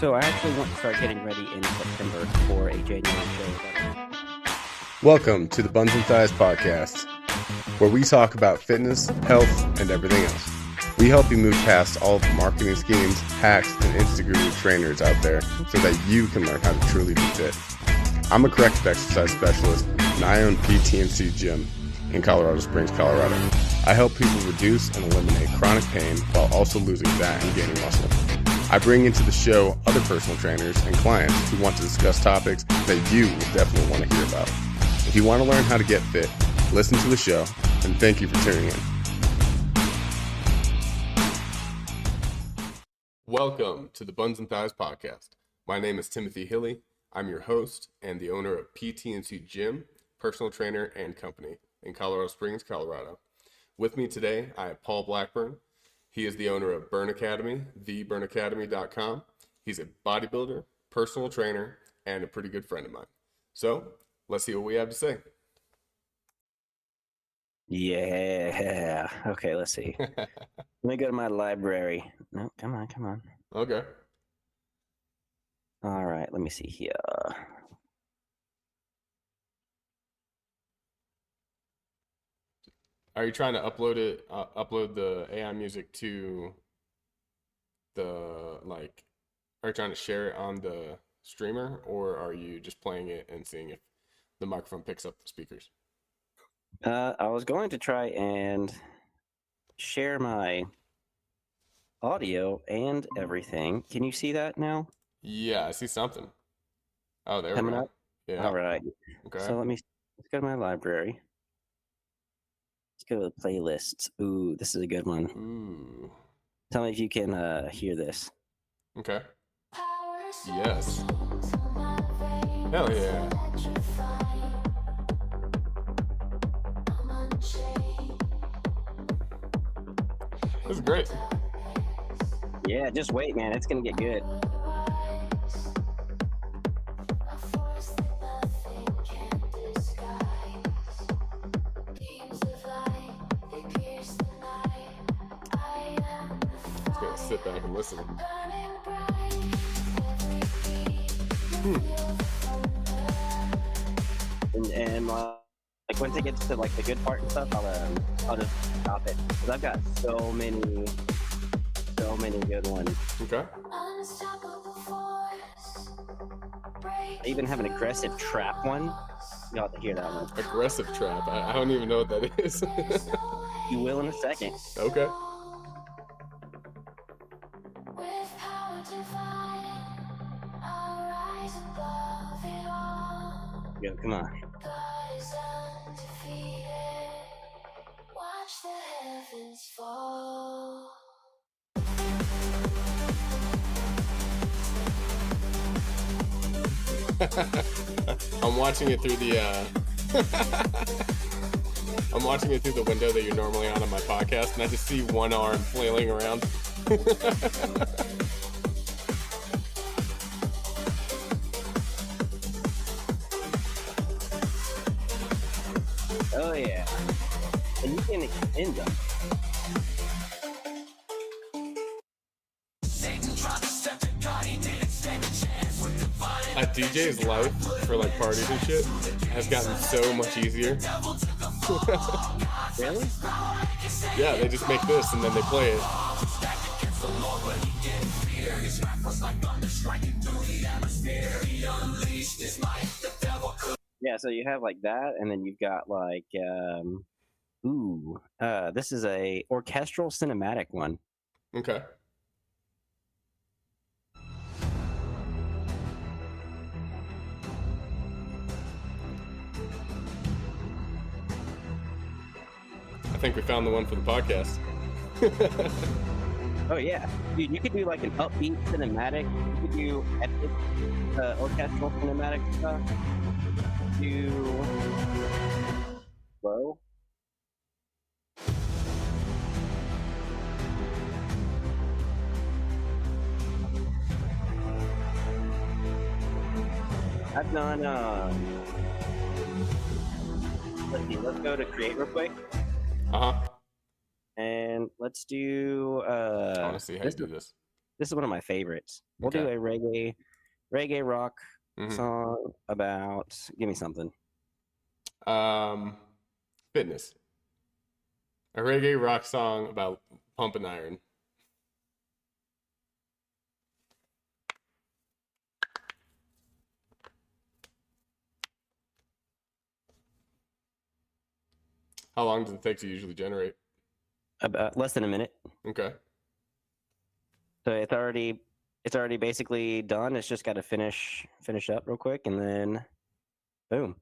So I actually want to start getting ready in September for a January show. Welcome to the Buns and Thighs podcast, where we talk about fitness, health, and everything else. We help you move past all the marketing schemes, hacks, and Instagram trainers out there so that you can learn how to truly be fit. I'm a corrective exercise specialist, and I own PT&C Gym in Colorado Springs, Colorado. I help people reduce and eliminate chronic pain while also losing fat and gaining muscle. I bring into the show other personal trainers and clients who want to discuss topics that you will definitely want to hear about. If you want to learn how to get fit, listen to the show, and thank you for tuning in. Welcome to the Buns and Thighs podcast. My name is Timothy Hilly. I'm your host and the owner of PT&C Gym, personal trainer, and company in Colorado Springs, Colorado. With me today, I have Paul Blackburn. He is the owner of Burn Academy, theburnacademy.com. He's a bodybuilder, personal trainer, and a pretty good friend of mine. So, let's see what we have to say. Yeah. Okay, let's see. Let me go to my library. No, come on. Okay. All right, let me see here. Are you trying to upload the AI music to are you trying to share it on the streamer, or are you just playing it and seeing if the microphone picks up the speakers? I was going to try and share my audio and everything. Can you see that now? Yeah, I see something. Oh, there Coming we go. up? Yeah. All right. Okay. So let's go to my library. Let's go to the playlists. Ooh, this is a good one. Ooh. Tell me if you can hear this. Okay. Yes. Hell yeah. This is great. Yeah, just wait, man. It's going to get good. Just gonna sit back and listen. And like once it gets to like the good part and stuff, I'll just stop it because I've got so many good ones. Okay. I even have an aggressive trap one. You'll have to hear that one. Aggressive trap. I don't even know what that is. You will in a second. Okay. Yo, come on. Watch the heavens fall. I'm watching it through the I'm watching it through the window that you're normally on my podcast, and I just see one arm flailing around. Oh yeah. And you can extend them. A DJ's life for like parties and shit has gotten so much easier. Really? Yeah, they just make this and then they play it. Yeah, so you have like that, and then you've got like this is a orchestral cinematic one. Okay. I think we found the one for the podcast. Oh yeah, dude, you could do like an upbeat cinematic. You could do epic orchestral cinematic stuff. Do slow. I've done let's see, let's go to create real quick. Uh-huh. And let's do I want to see how you do this. this is one of my favorites. We'll do Okay. a reggae rock Mhm. song about. Give me something. Fitness. A reggae rock song about pumping iron. How long does it take to usually generate? About less than a minute. Okay. So it's already basically done. It's just got to finish up real quick, and then boom.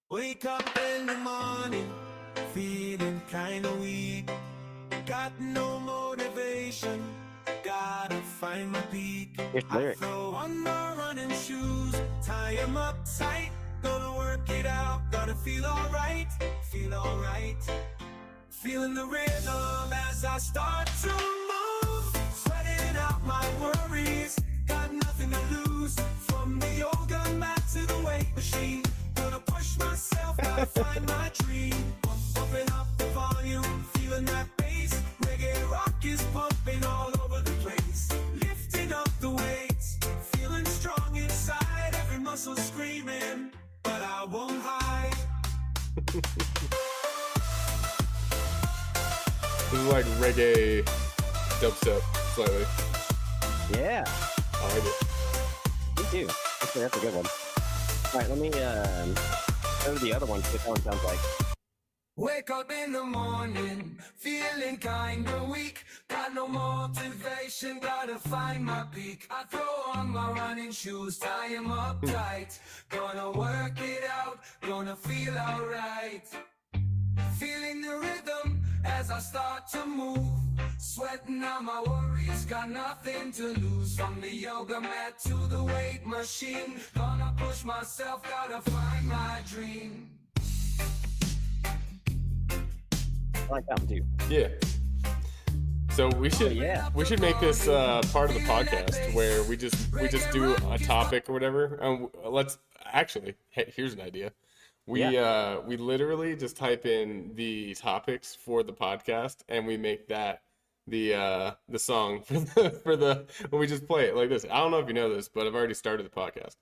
Wake up in the morning, feeling kinda weak. Got no motivation, gotta find my peak. Here's the I lyric. throw on my running shoes, tie 'em up tight. Gonna work it out, gotta feel alright, feel alright. Feeling the rhythm as I start to move, sweating out my worries. Got nothing to lose, from the yoga mat to the weight machine. Gonna push myself, gotta find my dream. Pumping up the volume, feeling that bass. Reggae rock is pumping all over the place. Lifting up the weights, feeling strong inside. Every muscle screaming, but I won't hide. This is like reggae dubstep slightly. Yeah, I like it. me too. Actually, that's a good one. All right, let me go to the other one. See what that one sounds like. Wake up in the morning, feeling kinda weak. Got no motivation, gotta find my peak. I throw on my running shoes, tie 'em up tight. Gonna work it out, gonna feel alright. Feeling the rhythm as I start to move. Sweating out my worries, got nothing to lose. From the yoga mat to the weight machine. Gonna push myself, gotta find my dream. I like that one too. Yeah. So we should yeah. make this part of the podcast where we just do a topic or whatever. Let's actually. Hey, here's an idea. We literally just type in the topics for the podcast and we make that the song for the when we just play it like this. I don't know if you know this, but I've already started the podcast.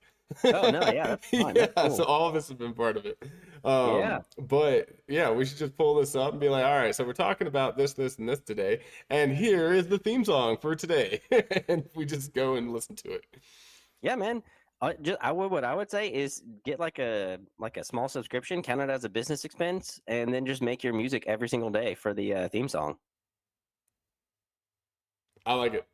Oh no, yeah, that's fine. Yeah, That's cool. so all of us have been part of it. Yeah. But yeah, we should just pull this up and be like, all right, so we're talking about this, and this today, and here is the theme song for today, and we just go and listen to it. Yeah, man. What I would say is get like a small subscription, count it as a business expense, and then just make your music every single day for the theme song. I like it.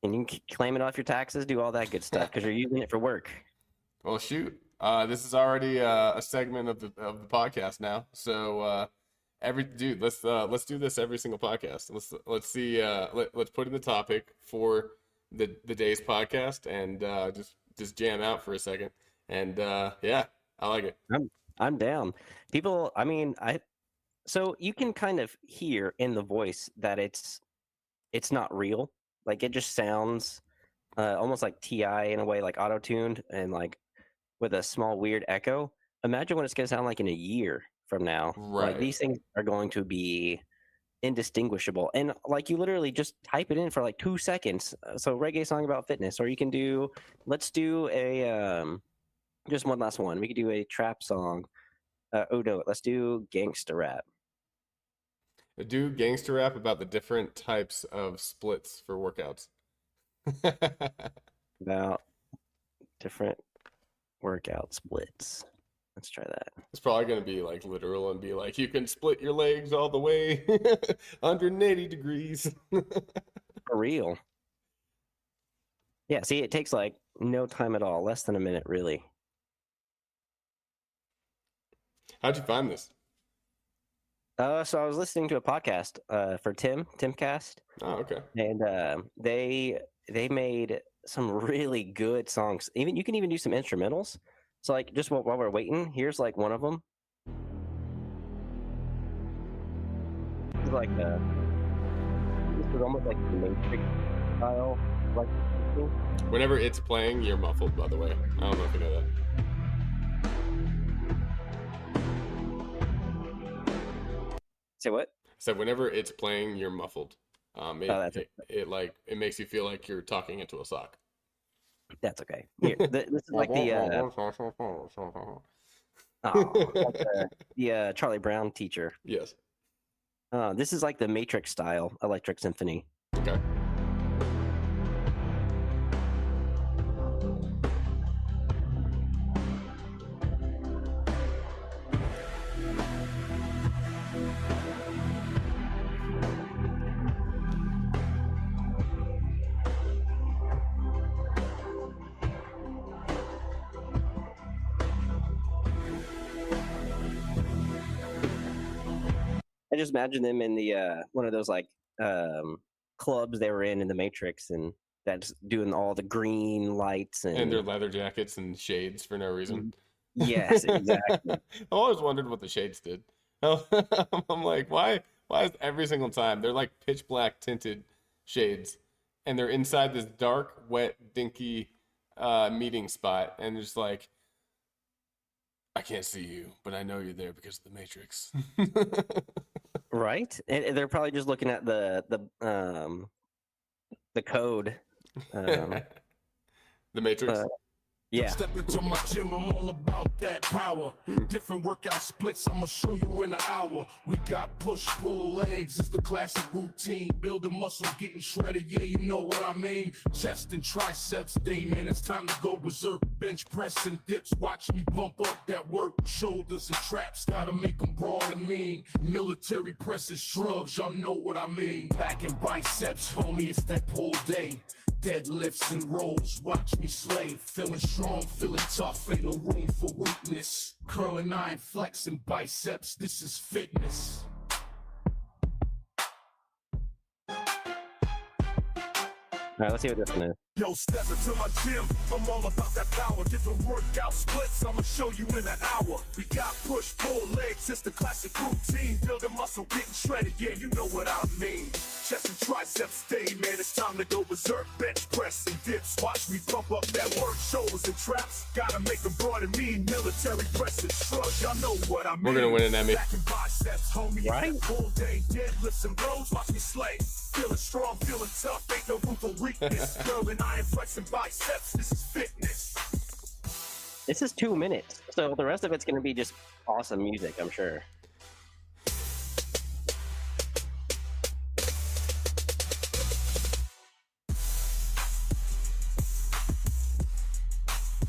And you can claim it off your taxes, do all that good stuff because you're using it for work. Well, shoot. This is already a segment of the podcast now. So let's do this every single podcast. Let's see. Let's put in the topic for the day's podcast and just jam out for a second. And yeah, I like it. I'm down. People, I mean, so you can kind of hear in the voice that it's not real. Like it just sounds almost like TI in a way, like auto-tuned and like with a small weird echo. Imagine what it's going to sound like in a year from now. Right. Like these things are going to be indistinguishable. And like you literally just type it in for like 2 seconds. So reggae song about fitness, or you can let's do a just one last one. We could do a trap song. Let's do gangster rap. Do gangster rap about the different types of splits for workouts. About different workout splits. Let's try that. It's probably going to be like literal and be like, you can split your legs all the way 180 degrees. For real. Yeah, see, it takes like no time at all, less than a minute, really. How'd you find this? So I was listening to a podcast for Timcast, Oh, okay. and they made some really good songs. Even you can even do some instrumentals. So like just while we're waiting, here's like one of them. It's like this is almost like the Matrix style, like. Whenever it's playing, you're muffled, by the way. I don't know if you know that. Say what? So whenever it's playing, you're muffled. Oh, that's It makes you feel like you're talking into a sock. that's okay. Here, this is like the like the Charlie Brown teacher. Yes. This is like the Matrix style Electric Symphony. Okay. I just imagine them in the one of those like clubs they were in the Matrix, and that's doing all the green lights And their leather jackets and shades for no reason. Yes, exactly. I always wondered what the shades did. I'm like, why is every single time they're like pitch black tinted shades and they're inside this dark, wet, dinky meeting spot and just like, I can't see you, but I know you're there because of the Matrix. Right, and they're probably just looking at the code. The Matrix. Yeah. Step into my gym, I'm all about that power. Different workout splits, I'ma show you in an hour. We got push, pull legs, it's the classic routine. Building muscle, getting shredded, yeah, you know what I mean. Chest and triceps, day, man, it's time to go berserk. Bench press and dips, watch me bump up that work. Shoulders and traps, gotta make them broad and mean. Military presses, shrugs, y'all know what I mean. Back and biceps, homie, it's that pull day. Deadlifts and rolls, watch me slay. Feeling strong, feeling tough, ain't no room for weakness. Curling iron, flexing biceps, this is fitness. All right, let's see what this one is. Yo, step into my gym, I'm all about that power. Different workout splits, I'ma show you in an hour. We got push, pull legs, it's the classic routine. Building muscle, getting shredded, yeah, you know what I mean. Chest and triceps day, man, it's time to go berserk. Bench press and dips, watch me bump up that work. Shoulders and traps, gotta make them broad and mean. Military presses, shrug, y'all know what I mean. We're gonna win an Emmy. Back and biceps, homie, Right? Full day, deadlifts and rows, watch me slay. Feeling strong, feeling tough, ain't no room for weakness. Curling iron, flexing biceps, this is fitness. This is 2 minutes, so the rest of it's going to be just awesome music, I'm sure.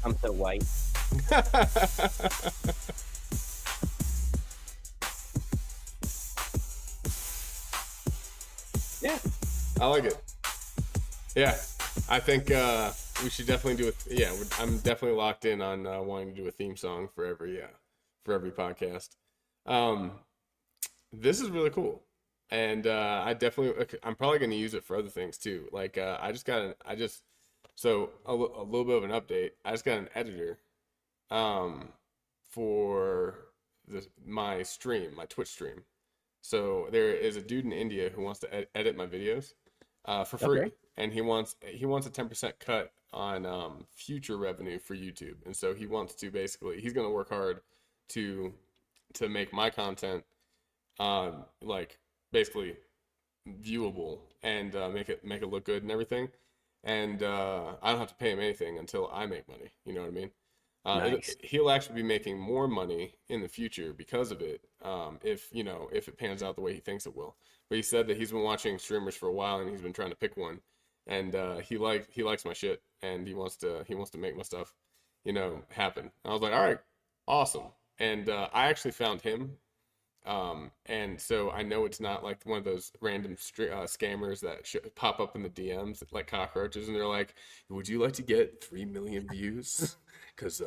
I'm so white. Yeah. I like it. Yeah, I think we should definitely do it. Yeah, I'm definitely locked in on wanting to do a theme song for every podcast. This is really cool, and I'm probably going to use it for other things too. Like so a little bit of an update. I just got an editor, for my stream, my Twitch stream. So there is a dude in India who wants to edit my videos for free. Okay. And he wants a 10% cut on future revenue for YouTube. And so he wants to he's going to work hard to make my content like basically viewable and make it look good and everything. And I don't have to pay him anything until I make money. You know what I mean? Nice. He'll actually be making more money in the future because of it, if it pans out the way he thinks it will. But he said that he's been watching streamers for a while and he's been trying to pick one, and he likes my shit and he wants to make my stuff, happen. And I was like, all right, awesome. And I actually found him, and so I know it's not like one of those random scammers that pop up in the DMs like cockroaches, and they're like, "Would you like to get 3 million views?" Because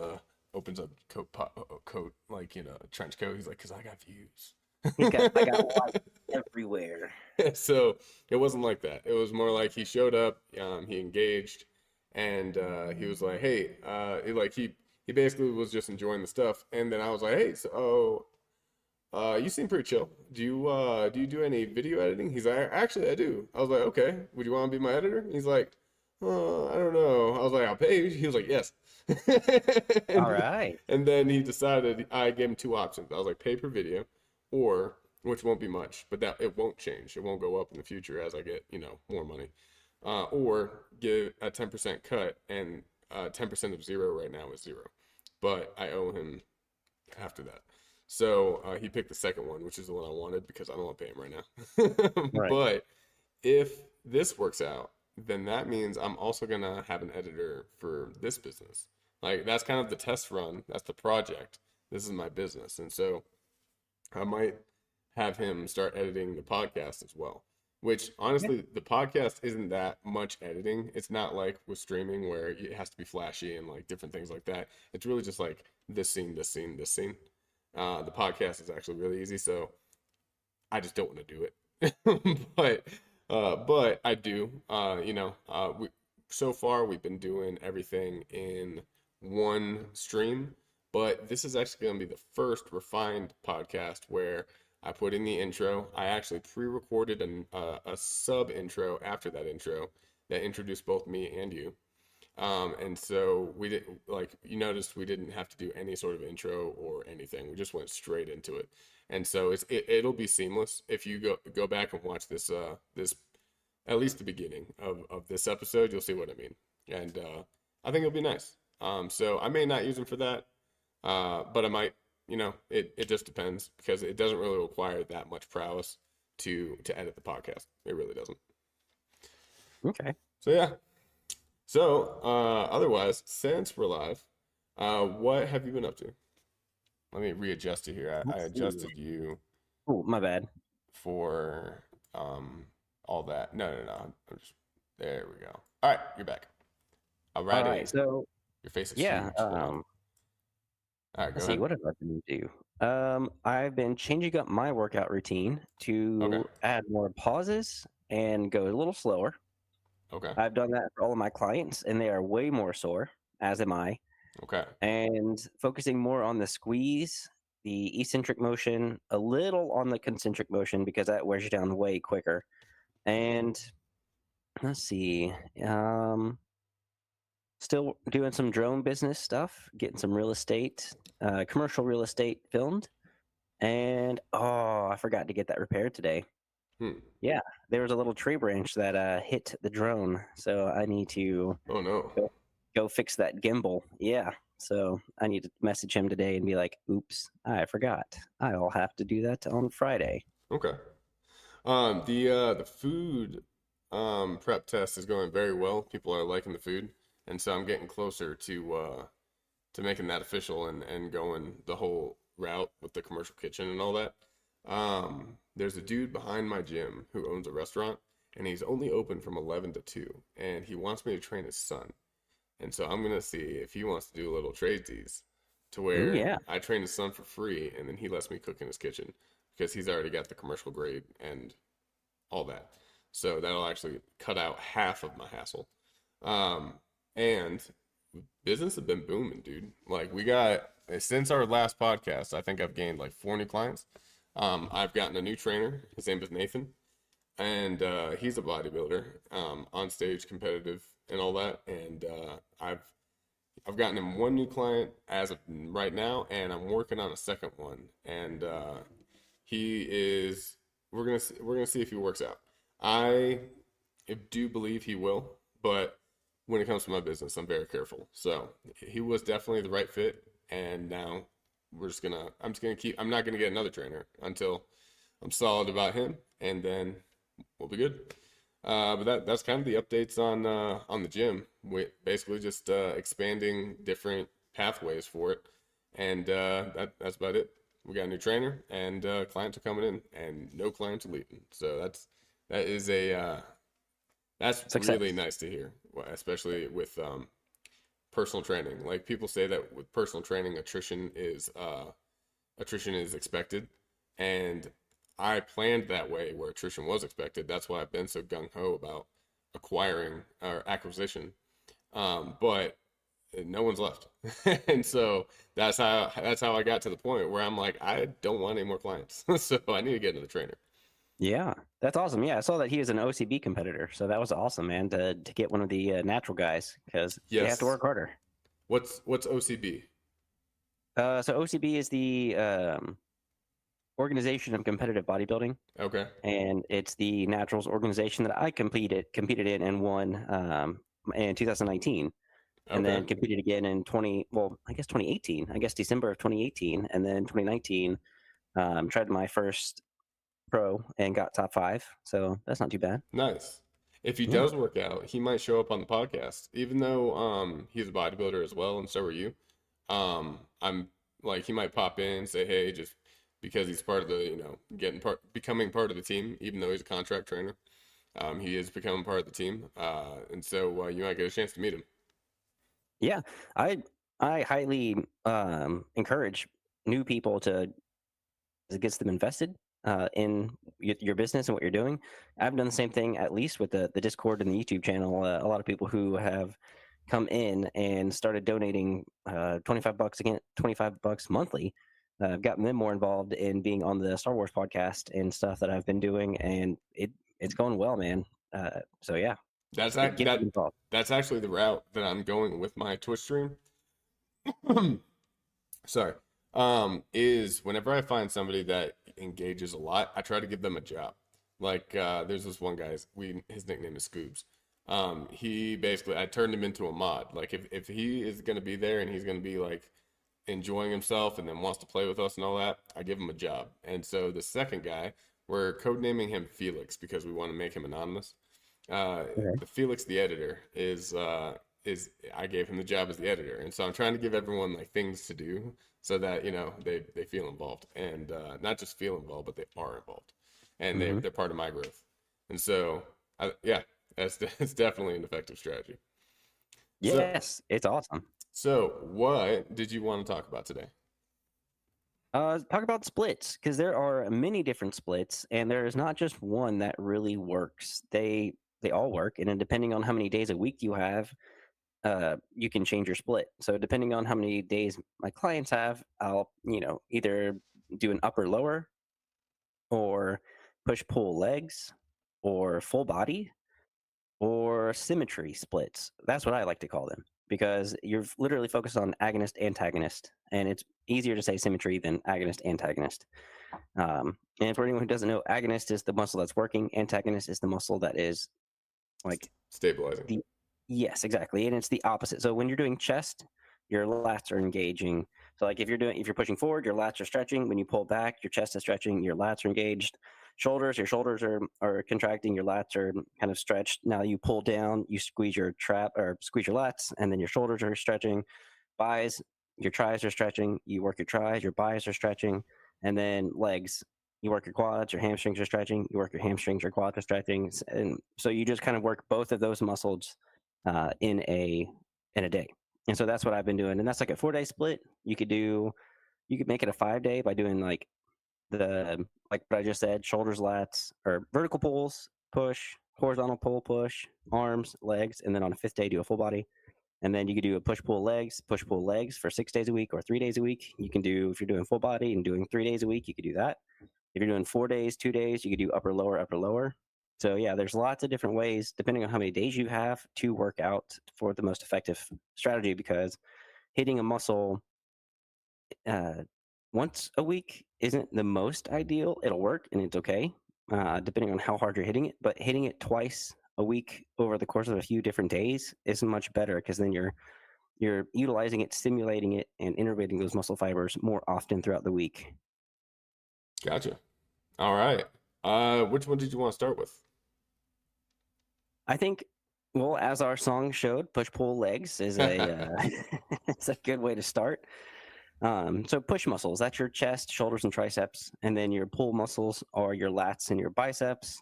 opens up coat like trench coat. He's like, "Cause I got views." I got white everywhere. So it wasn't like that. It was more like he showed up, he engaged, and he was like, "Hey," he basically was just enjoying the stuff, and then I was like, "Hey, so you seem pretty chill. Do you do any video editing?" He's like, "Actually, I do." I was like, "Okay, would you want to be my editor?" He's like, "I don't know." I was like, "I'll pay you." He was like, "Yes." All right. And then he decided, I gave him two options. I was like, pay per video, or which won't be much, but that it won't change. It won't go up in the future as I get, more money. Or give a 10% cut, and 10% of zero right now is zero, but I owe him after that. So he picked the second one, which is the one I wanted because I don't want to pay him right now. Right. But if this works out, then that means I'm also gonna have an editor for this business. Like that's kind of the test run. That's the project. This is my business, and so I might have him start editing the podcast as well. Which Yeah. honestly, the podcast isn't that much editing. It's not like with streaming where it has to be flashy and like different things like that. It's really just like this scene, this scene, this scene. The podcast is actually really easy, so I just don't want to do it. But I do. So far we've been doing everything in one stream, but this is actually going to be the first refined podcast where I put in the intro. I actually pre-recorded a sub intro after that intro that introduced both me and you. And so we didn't, like you noticed, we didn't have to do any sort of intro or anything. We just went straight into it. And so it'll be seamless if you go back and watch this at least the beginning of this episode. You'll see what I mean, and I think it'll be nice. So I may not use them for that, but I might. It just depends because it doesn't really require that much prowess to edit the podcast. It really doesn't. Okay. So yeah. So otherwise, since we're live, what have you been up to? Let me readjust you here. I Let's see. adjusted you Oh, my bad. for all that. No. There we go. All right, you're back. All All right. right. So Your face is yeah. huge. Hold on. All right, go Let's see. ahead. What have I been do? I've been changing up my workout routine to Okay. add more pauses and go a little slower. Okay. I've done that for all of my clients, and they are way more sore, as am I. Okay. And focusing more on the squeeze, the eccentric motion, a little on the concentric motion because that wears you down way quicker. And let's see, still doing some drone business stuff, getting some real estate, commercial real estate filmed. And I forgot to get that repaired today. Yeah, there was a little tree branch that hit the drone, so I need to Oh no. go fix that gimbal. Yeah, so I need to message him today and be like, "Oops, I forgot. I'll have to do that on Friday." Okay. The food prep test is going very well. People are liking the food, and so I'm getting closer to making that official and going the whole route with the commercial kitchen and all that. There's a dude behind my gym who owns a restaurant, and he's only open from 11 to 2, and he wants me to train his son. And so I'm gonna see if he wants to do a little tradesies to Ooh, where yeah, I train his son for free, and then he lets me cook in his kitchen because he's already got the commercial grade and all that. So that'll actually cut out half of my hassle. And business has been booming, dude. Like we got since our last podcast, I think I've gained like 4 new clients. I've gotten a new trainer. His name is Nathan, and he's a bodybuilder, on stage, competitive, and all that. And I've gotten him 1 new client as of right now, and I'm working on a second one. And he is. We're gonna see if he works out. I do believe he will, but when it comes to my business, I'm very careful. So he was definitely the right fit, and now I'm just gonna keep. I'm not gonna get another trainer until I'm solid about him, and then we'll be good. But that's kind of the updates on the gym. We basically just expanding different pathways for it, and that's about it. We got a new trainer, and clients are coming in, and no clients are leaving. So that's success. really nice to hear, especially with personal training. Like people say that with personal training, attrition is expected, and I planned that way where attrition was expected. That's why I've been so gung ho about acquiring or acquisition. But no one's left, and so that's how I got to the point where I'm like, I don't want any more clients, so I need to get another trainer. Yeah, that's awesome. Yeah, I saw that he was an OCB competitor, so that was awesome, man. To get one of the natural guys because you have Yes. to work harder. What's OCB? So OCB is the Organization of Competitive Bodybuilding, Okay. and it's the Naturals organization that I competed in and won in 2019, and Okay. then competed again in 2018, I guess December of 2018, and then 2019 tried my first pro and got top 5, so that's not too bad. Nice. If he Yeah. does work out, he might show up on the podcast, even though he's a bodybuilder as well, and so are you. I'm like he might pop in and say, hey, just because he's part of the, becoming part of the team, even though he's a contract trainer. He is becoming part of the team, and so you might get a chance to meet him. Yeah, I I highly encourage new people to it gets them invested in your business and what you're doing. I've done the same thing, at least with the Discord and the YouTube channel. A lot of people who have come in and started donating $25 again, $25 monthly. I've gotten them more involved in being on the Star Wars podcast and stuff that I've been doing, and it's going well, man. So yeah, That's get them involved. that's actually the route that I'm going with my Twitch stream. Sorry. Is whenever I find somebody that engages a lot, I try to give them a job. Like there's this one guy, his nickname is Scoobs. He basically I turned him into a mod. Like if he is gonna be there and he's gonna be like enjoying himself and then wants to play with us and all that, I give him a job. And so the second guy, we're codenaming him Felix because we want to make him anonymous. Okay. The Felix the editor is I gave him the job as the editor, and so I'm trying to give everyone like things to do so that they feel involved and not just feel involved, but they are involved, and Hmm. they're part of my growth. And so yeah, that's definitely an effective strategy. So Yes, it's awesome. so what did you want to talk about today? Talk about splits because there are many different splits, and there is not just one that really works. They all work, and then depending on how many days a week you have, you can change your split. So depending on how many days my clients have, I'll either do an upper lower or push pull legs or full body or symmetry splits. That's what I like to call them because you're literally focused on agonist antagonist, and it's easier to say symmetry than agonist antagonist. And for anyone who doesn't know, agonist is the muscle that's working, antagonist is the muscle that is like Stabilizing. the yes, exactly, and it's the opposite. So when you're doing chest, your lats are engaging. So like if you're pushing forward, your lats are stretching. When you pull back, your chest is stretching, your lats are engaged. Shoulders, your shoulders are contracting, your lats are kind of stretched. Now you pull down, you squeeze your trap or squeeze your lats, and then your shoulders are stretching. Buys, your tries are stretching. You work your tries, your buys are stretching, and then legs. You work your quads, your hamstrings are stretching. You work your hamstrings, your quads are stretching, and so you just kind of work both of those muscles in a day. And so that's what I've been doing, and that's like a 4-day split. You could make it a 5-day by doing like what I just said, shoulders, lats, or vertical pulls, push, horizontal pull, push, arms, legs, and then on a 5th day do a full body. And then you could do a push pull legs for 6 days a week or 3 days a week. You can do if you're doing full body and doing 3 days a week, you could do that. If you're doing 4 days, 2 days, you could do upper lower, upper lower. So yeah, there's lots of different ways depending on how many days you have to work out for the most effective strategy because hitting a muscle once a week isn't the most ideal. It'll work and it's okay, depending on how hard you're hitting it. But hitting it twice a week over the course of a few different days is much better because then you're utilizing it, stimulating it, and innervating those muscle fibers more often throughout the week. Gotcha. All right. Which one did you want to start with? I think, well, as our song showed, push pull legs is a it's a good way to start. So push muscles, that's your chest, shoulders, and triceps, and then your pull muscles are your lats and your biceps.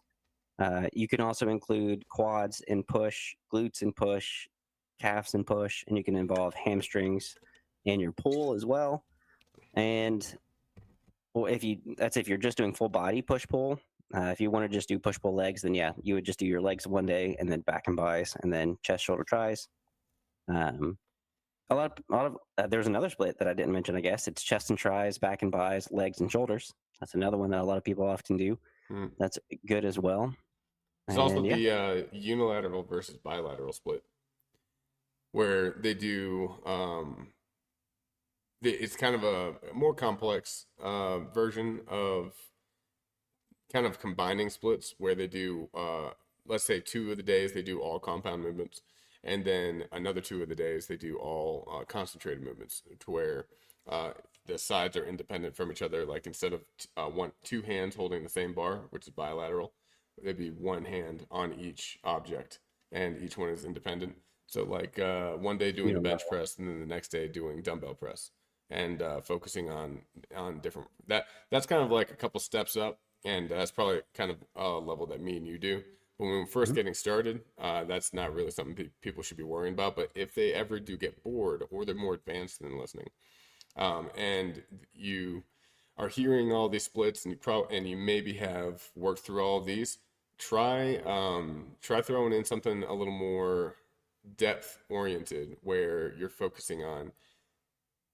You can also include quads and push, glutes and push, calves and push, and you can involve hamstrings and your pull as well. And well, if you're just doing full body push pull. If you want to just do push pull legs, then yeah, you would just do your legs one day and then back and bis, and then chest, shoulder, tries. Um, there's another split that I didn't mention. I guess it's chest and tries, back and bis, legs and shoulders. That's another one that a lot of people often do. Hmm. That's good as well. There's also And yeah, the unilateral versus bilateral split, where they do it's kind of a more complex version of kind of combining splits where they do, let's say 2 of the days they do all compound movements, and then another 2 of the days they do all concentrated movements, to where uh, the sides are independent from each other. Like instead of two hands holding the same bar, which is bilateral, there'd be one hand on each object, and each one is independent. So like one day doing the bench press, and then the next day doing dumbbell press, and focusing on different that's kind of like a couple steps up, and that's probably kind of a level that me and you do. But when we're first Mhm. getting started, that's not really something people should be worrying about. But if they ever do get bored, or they're more advanced than listening, and you are hearing all these splits, and you maybe have worked through all of these, try throwing in something a little more depth oriented, where you're focusing on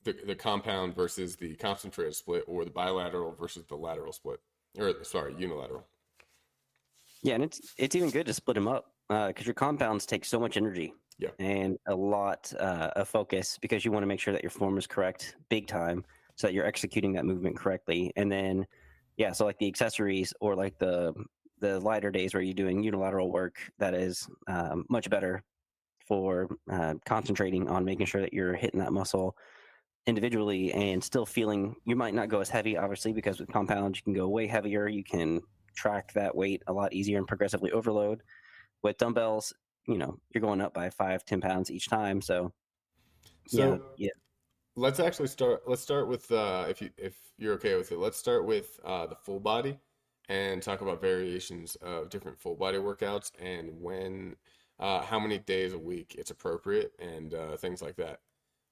the compound versus the concentrated split, or the bilateral versus the lateral split, or sorry, unilateral. Yeah, and it's even good to split them up because your compounds take so much energy Yeah. and a lot of focus because you want to make sure that your form is correct big time so that you're executing that movement correctly. And then, yeah, so like the accessories or like the lighter days where you're doing unilateral work, that is much better for concentrating on making sure that you're hitting that muscle individually and still feeling. You might not go as heavy, obviously, because with compounds you can go way heavier. You can track that weight a lot easier and progressively overload. With dumbbells, you're going up by 5-10 pounds each time. So yeah, So yeah. let's actually start. Let's start with if you're okay with it. Let's start with the full body, and talk about variations of different full body workouts, and how many days a week it's appropriate, and things like that.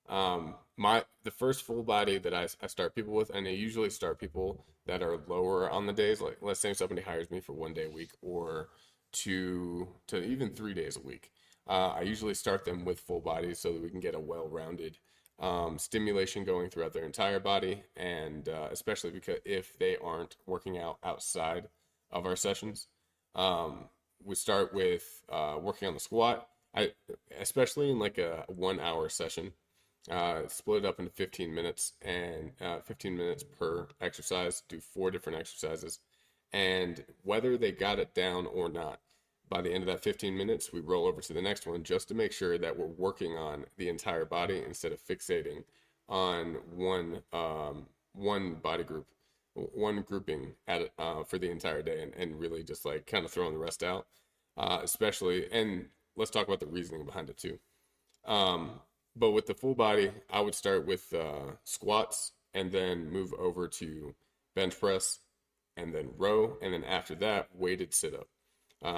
The first full body that I start people with, and I usually start people that are lower on the days. Like let's say somebody hires me for 1 day a week, or 2 to even 3 days a week. I usually start them with full body so that we can get a well-rounded stimulation going throughout their entire body, and especially because if they aren't working out outside of our sessions, um, we start with working on the squat. I Especially in like a 1 hour session, split it up into 15 minutes, and 15 minutes per exercise. Do 4 different exercises, and whether they got it down or not, by the end of that 15 minutes, we roll over to the next one, just to make sure that we're working on the entire body instead of fixating on one body group, one grouping for the entire day, and really just like kind of throwing the rest out. Especially, and let's talk about the reasoning behind it too. Um, but with the full body, I would start with squats, and then move over to bench press, and then row, and then after that, weighted sit up.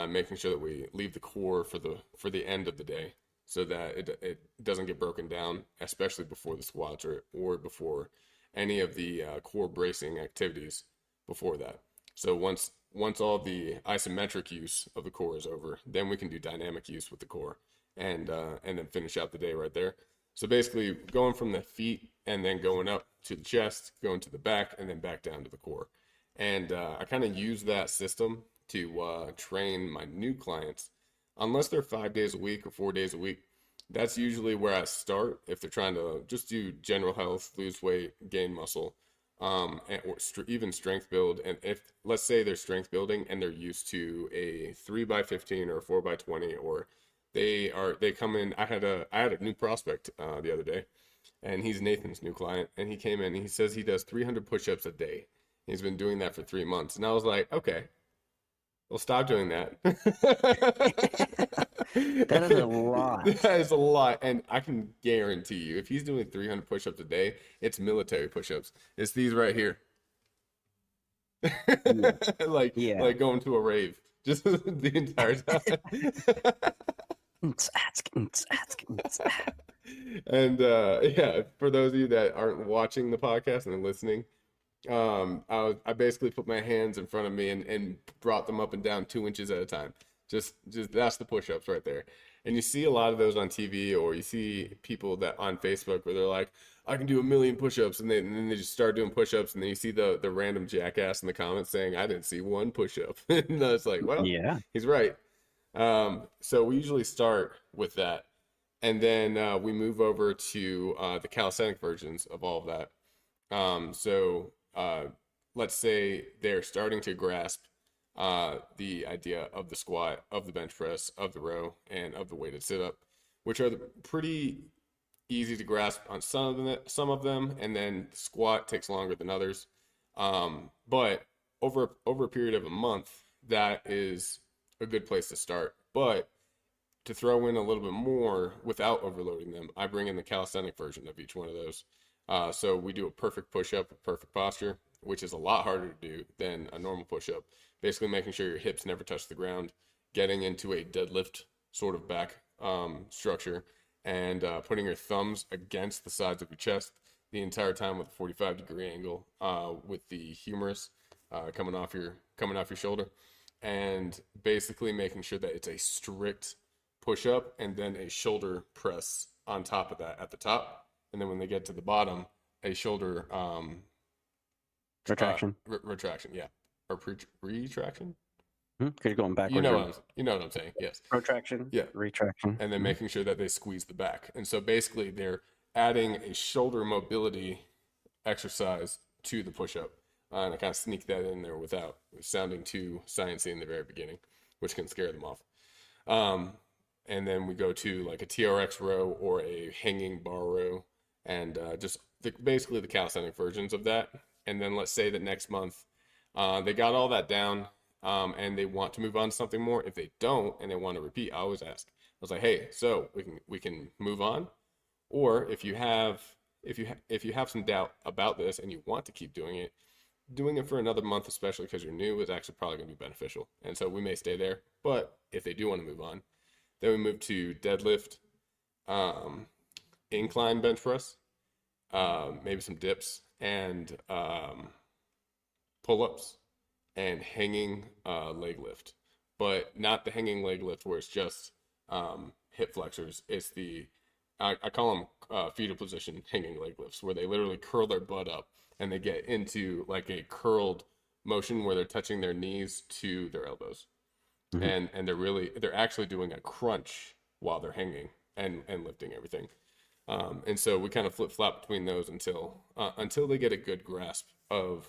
Making sure that we leave the core for the end of the day, so that it doesn't get broken down, especially before the squats, or before any of the core bracing activities before that. So once all the isometric use of the core is over, then we can do dynamic use with the core, and then finish out the day right there. So basically, going from the feet, and then going up to the chest, going to the back, and then back down to the core. And I kind of use that system to train my new clients, unless they're 5 days a week or 4 days a week. That's usually where I start if they're trying to just do general health, lose weight, gain muscle, or even strength build. And if, let's say, they're strength building and they're used to a 3x15 or a 4x20, or they come in. I had a new prospect the other day, and he's Nathan's new client, and he came in and he says he does 300 push-ups a day. He's been doing that for 3 months, and I was like, okay, well, stop doing that. That is a lot. That is a lot, and I can guarantee you, if he's doing 300 push-ups a day, it's military push-ups. It's these right here. Yeah, like yeah. like going to a rave, just the entire time. And yeah, for those of you that aren't watching the podcast and listening, I basically put my hands in front of me, and brought them up and down 2 inches at a time. Just that's the push-ups right there. And you see a lot of those on TV, or you see people that on Facebook where they're like, I can do 1 million push-ups, and then they just start doing push-ups, and then you see the random jackass in the comments saying, I didn't see one push-up. And it's like, well, Yeah. he's right. So we usually start with that. And then we move over to the calisthenic versions of all of that. So let's say they're starting to grasp the idea of the squat, of the bench press, of the row, and of the weighted sit up, which are pretty easy to grasp on some of them, and then squat takes longer than others. But over a period of a month, that is a good place to start. But to throw in a little bit more without overloading them, I bring in the calisthenic version of each one of those. So we do a perfect push-up, a perfect posture, which is a lot harder to do than a normal push-up. Basically making sure your hips never touch the ground, getting into a deadlift sort of back structure, and putting your thumbs against the sides of your chest the entire time with a 45-degree angle, with the humerus coming off your shoulder, and basically making sure that it's a strict push up and then a shoulder press on top of that at the top, and then when they get to the bottom, a shoulder Retraction. retraction, yeah, or retraction. Because you're going backwards. You know what I'm saying. Yes. Protraction. Yeah. Retraction. And then making sure that they squeeze the back. And so basically they're adding a shoulder mobility exercise to the push-up. And I kind of sneak that in there without sounding too sciencey in the very beginning, which can scare them off. And then we go to like a TRX row or a hanging bar row, and basically the calisthenic versions of that. And then let's say that next month they got all that down, and they want to move on to something more. If they don't and they want to repeat, I always ask. I was like, hey, so we can move on, or if you have some doubt about this and you want to keep doing it for another month, especially because you're new, is actually probably going to be beneficial. And so we may stay there. But if they do want to move on, then we move to deadlift, incline bench press, maybe some dips, and pull-ups, and hanging leg lift. But not the hanging leg lift where it's just hip flexors. It's I call them fetal position hanging leg lifts, where they literally curl their butt up and they get into like a curled motion where they're touching their knees to their elbows. Mm-hmm. And they're actually doing a crunch while they're hanging and lifting everything. And so we kind of flip-flop between those until they get a good grasp of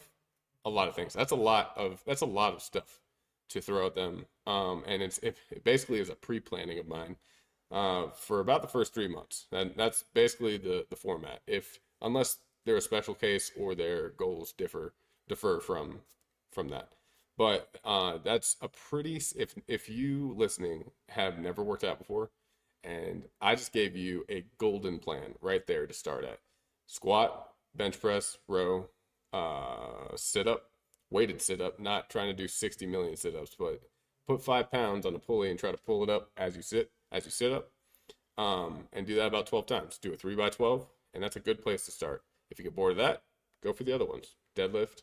a lot of things. That's a lot of stuff to throw at them. And it basically is a pre-planning of mine for about the first 3 months. And that's basically the format. Unless they're a special case or their goals defer from that. But that's a pretty, if you listening have never worked out before, and I just gave you a golden plan right there to start at: squat, bench press, row, sit up, weighted sit up, not trying to do 60 million sit ups, but put 5 pounds on a pulley and try to pull it up as you sit up, and do that about 12 times. Do a 3x12, and that's a good place to start. If you get bored of that, go for the other ones: deadlift,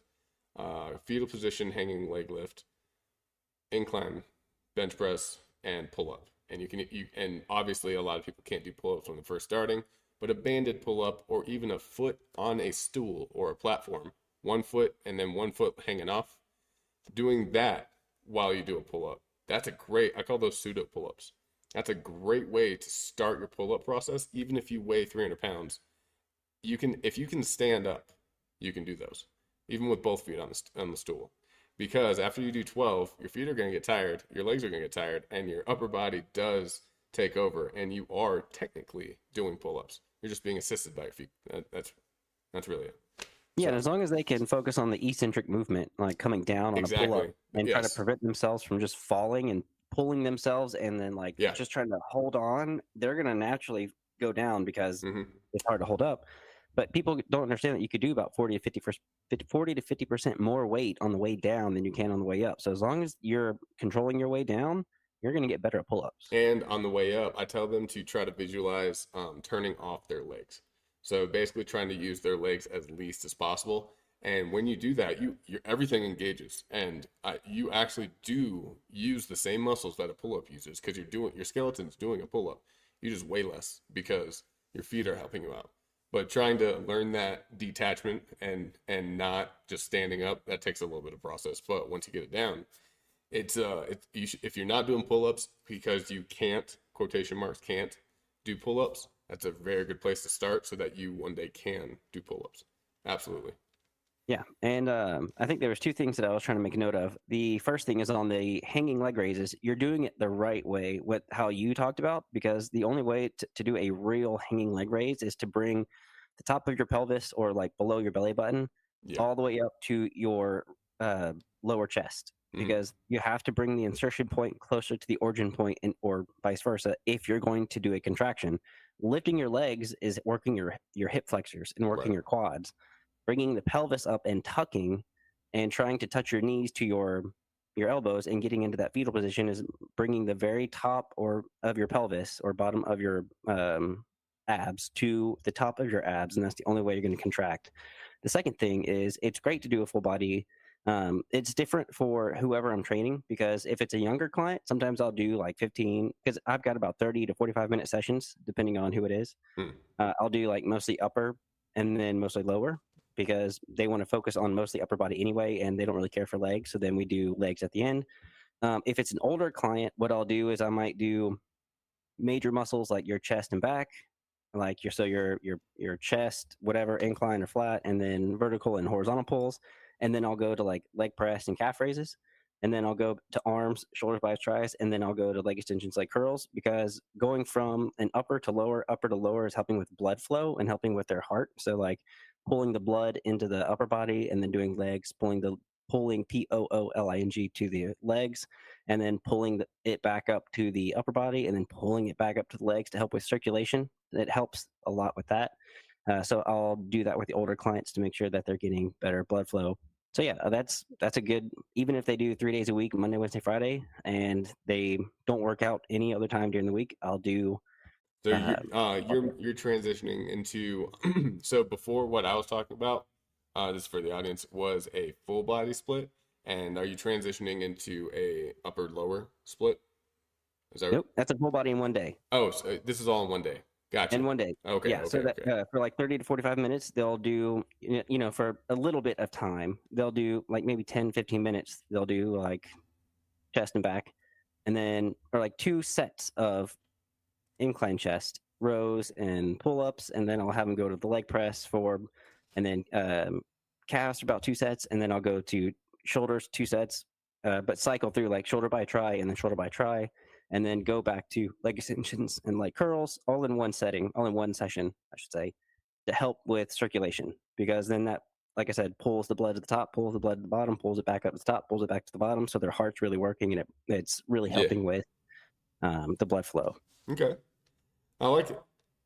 fetal position hanging leg lift, incline bench press, and pull up. And and obviously a lot of people can't do pull-ups when they're first starting, but a banded pull-up, or even a foot on a stool or a platform, 1 foot and then 1 foot hanging off, doing that while you do a pull-up. I call those pseudo pull-ups. That's a great way to start your pull-up process. Even if you weigh 300 pounds, if you can stand up, you can do those, even with both feet on the stool. Because after you do 12, your feet are going to get tired, your legs are going to get tired, and your upper body does take over, and you are technically doing pull-ups. You're just being assisted by your feet. That's really it. Yeah, and as long as they can focus on the eccentric movement, like coming down on a pull-up, and try to prevent themselves from just falling and pulling themselves, and then just trying to hold on, they're going to naturally go down because it's hard to hold up. But people don't understand that you could do about 40 to 50% more weight on the way down than you can on the way up. So as long as you're controlling your way down, you're going to get better at pull-ups. And on the way up, I tell them to try to visualize turning off their legs. So basically trying to use their legs as least as possible. And when you do that, everything engages, and you actually do use the same muscles that a pull-up uses, because your skeleton's doing a pull-up. You just weigh less because your feet are helping you out. But trying to learn that detachment and not just standing up, that takes a little bit of process. But once you get it down, if you're not doing pull-ups because you can't, quotation marks, can't do pull-ups, that's a very good place to start so that you one day can do pull-ups. Absolutely. Yeah, and I think there was two things that I was trying to make a note of. The first thing is on the hanging leg raises. You're doing it the right way, with how you talked about, because the only way to do a real hanging leg raise is to bring the top of your pelvis or like below your belly button Yeah. all the way up to your lower chest, Hmm. because you have to bring the insertion point closer to the origin point, or vice versa, if you're going to do a contraction. Lifting your legs is working your hip flexors and Right. working your quads. Bringing the pelvis up and tucking and trying to touch your knees to your elbows and getting into that fetal position is bringing the very top or of your pelvis or bottom of your abs to the top of your abs, and that's the only way you're going to contract. The second thing is it's great to do a full body. It's different for whoever I'm training, because if it's a younger client, sometimes I'll do like 15, because I've got about 30 to 45-minute sessions depending on who it is. Hmm. I'll do like mostly upper and then mostly lower, because they want to focus on mostly upper body anyway, and they don't really care for legs. So then we do legs at the end. If it's an older client, what I'll do is I might do major muscles like your chest and back, like your chest, whatever, incline or flat, and then vertical and horizontal pulls, and then I'll go to like leg press and calf raises, and then I'll go to arms, shoulders, biceps, tries, and then I'll go to leg extensions like curls, because going from an upper to lower is helping with blood flow and helping with their heart. So like pulling the blood into the upper body, and then doing legs, pulling POOLING to the legs, and then pulling it back up to the upper body, and then pulling it back up to the legs to help with circulation. It helps a lot with that. So I'll do that with the older clients to make sure that they're getting better blood flow. So yeah, that's a good. Even if they do 3 days a week, Monday, Wednesday, Friday, and they don't work out any other time during the week, I'll do. So Uh, you're transitioning into so before what I was talking about, this is for the audience, was a full body split, and are you transitioning into a upper lower split? Is that nope, that's a full body in one day. oh, so this is all in one day. Gotcha. In one day. Okay, Yeah, so okay, that okay. for like 30 to 45 minutes, they'll do, for a little bit of time, they'll do like maybe 10, 15 minutes, they'll do like chest and back, and then, or like 2 sets of incline chest rows and pull ups, and then I'll have them go to the leg press and then calves for about 2 sets, and then I'll go to shoulders 2 sets, but cycle through like shoulder by try and then shoulder by try, and then go back to leg extensions and like curls, all in one setting, all in one session, I should say, to help with circulation, because then that, like I said, pulls the blood to the top, pulls the blood to the bottom, pulls it back up to the top, pulls it back to the bottom, so their heart's really working, and it's really Yeah. helping with the blood flow. Okay. I like it.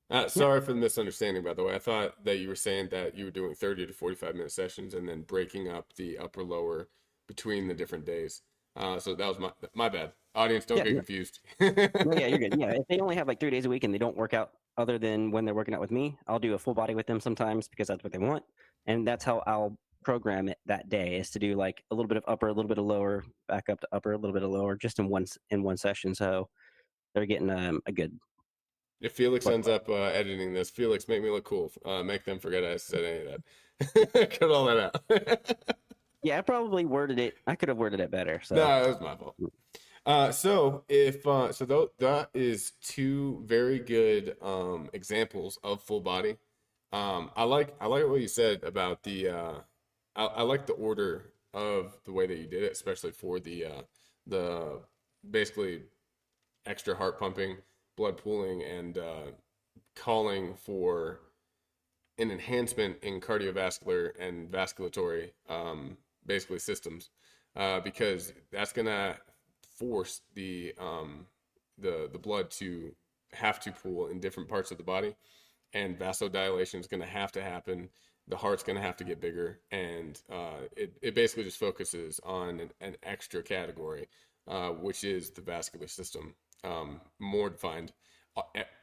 Yeah. Sorry for the misunderstanding, by the way. I thought that you were saying that you were doing 30 to 45-minute sessions and then breaking up the upper lower between the different days. So that was my bad. Audience, don't Yeah, get no, confused. no, yeah, you're good. Yeah, if they only have like 3 days a week and they don't work out other than when they're working out with me, I'll do a full body with them sometimes, because that's what they want, and that's how I'll program it that day, is to do like a little bit of upper, a little bit of lower, back up to upper, a little bit of lower, just in one session, so they're getting a good If Felix blood ends flow. up editing this, Felix, make me look cool. Make them forget I said any of that. Cut all that out. Yeah, I probably worded it. I could have worded it better. So No, that was my fault. That is two very good examples of full body. I like what you said about I like the order of the way that you did it, especially for the basically extra heart pumping, blood pooling, and calling for an enhancement in cardiovascular and vasculatory basically systems, because that's gonna force the blood to have to pool in different parts of the body, and vasodilation is gonna have to happen. The heart's gonna have to get bigger, and it basically just focuses on an extra category, which is the vascular system, more defined.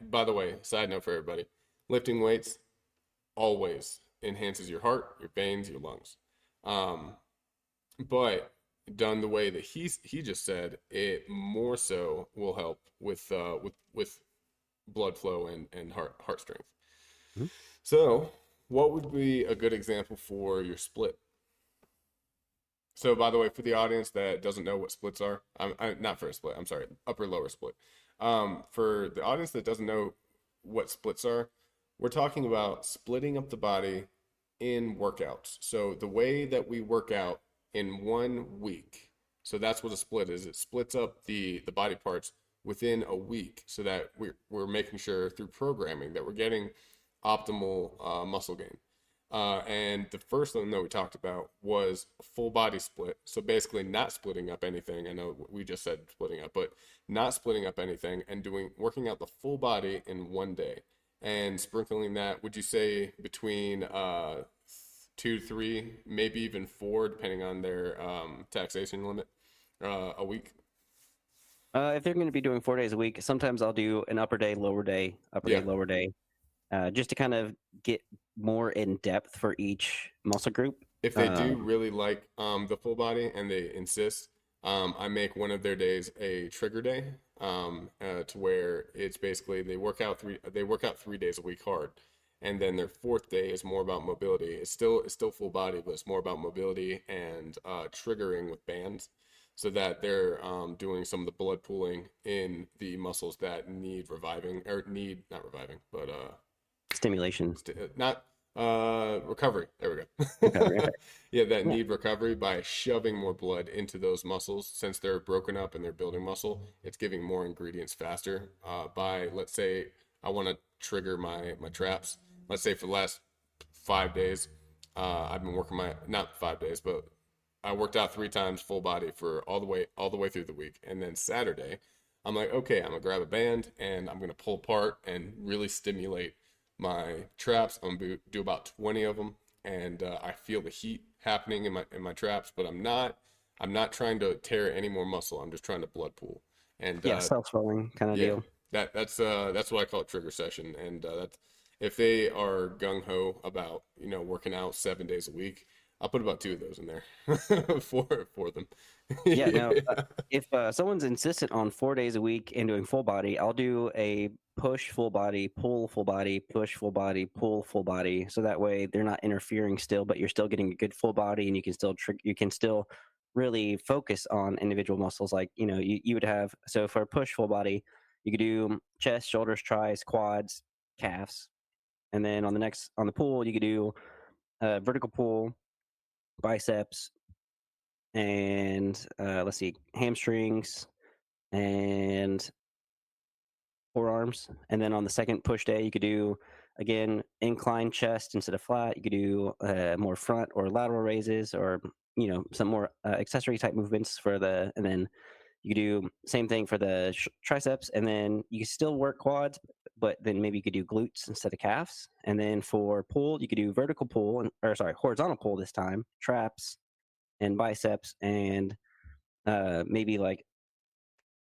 By the way, side note for everybody, lifting weights always enhances your heart, your veins, your lungs. Um, but done the way that he just said, it more so will help with blood flow and heart strength. mhm. So, what would be a good example for your split? So, by the way, for the audience that doesn't know what splits are, not for a split, I'm sorry, upper lower split. For the audience that doesn't know what splits are, we're talking about splitting up the body in workouts. So the way that we work out in 1 week, so that's what a split is. It splits up the body parts within a week so that we're making sure through programming that we're getting optimal muscle gain. And the first one that we talked about was a full body split. So basically not splitting up anything. I know we just said splitting up, but not splitting up anything and working out the full body in 1 day and sprinkling that, would you say between 2, 3, maybe even 4, depending on their taxation limit, a week? If they're going to be doing 4 days a week, sometimes I'll do an upper day, lower day, upper Yeah. day, lower day, just to kind of get more in depth for each muscle group. If they do really like the full body and they insist, I make one of their days a trigger day, to where it's basically they work out 3 days a week hard, and then their fourth day is more about mobility. It's still full body, but it's more about mobility and triggering with bands, so that they're doing some of the blood pooling in the muscles that need reviving, or need not reviving, but Stimulation. not recovery. There we Recovery, go. okay. Yeah, that Yeah. need recovery by shoving more blood into those muscles. Since they're broken up and they're building muscle, it's giving more ingredients faster. By, let's say I want to trigger my traps. Let's say for the last 5 days, I've been working my, not 5 days, but I worked out 3 times full body for all the way through the week. And then Saturday, I'm like, okay, I'm gonna grab a band and I'm gonna pull apart and really stimulate my traps. I'm gonna do about 20 of them, and I feel the heat happening in my traps, but I'm not trying to tear any more muscle. I'm just trying to blood pool. And Yeah, self-swelling kind of yeah, deal. that's what I call a trigger session. And that's, if they are gung ho about working out 7 days a week, I'll put about 2 of those in there for them. Yeah, now Yeah. if someone's insistent on 4 days a week and doing full body, I'll do a push full body, pull full body, push full body, pull full body. So that way they're not interfering still, but you're still getting a good full body, and you can still really focus on individual muscles. Like you would have, so for a push full body, you could do chest, shoulders, tris, quads, calves, and then on the pull you could do vertical pull, biceps, and let's see, hamstrings and forearms. And then on the second push day, you could do again incline chest instead of flat. You could do more front or lateral raises, or some more accessory type movements and then you could do same thing for the triceps, and then you can still work quads, but then maybe you could do glutes instead of calves. And then for pull, you could do vertical pull, or sorry, horizontal pull this time, traps and biceps, and maybe like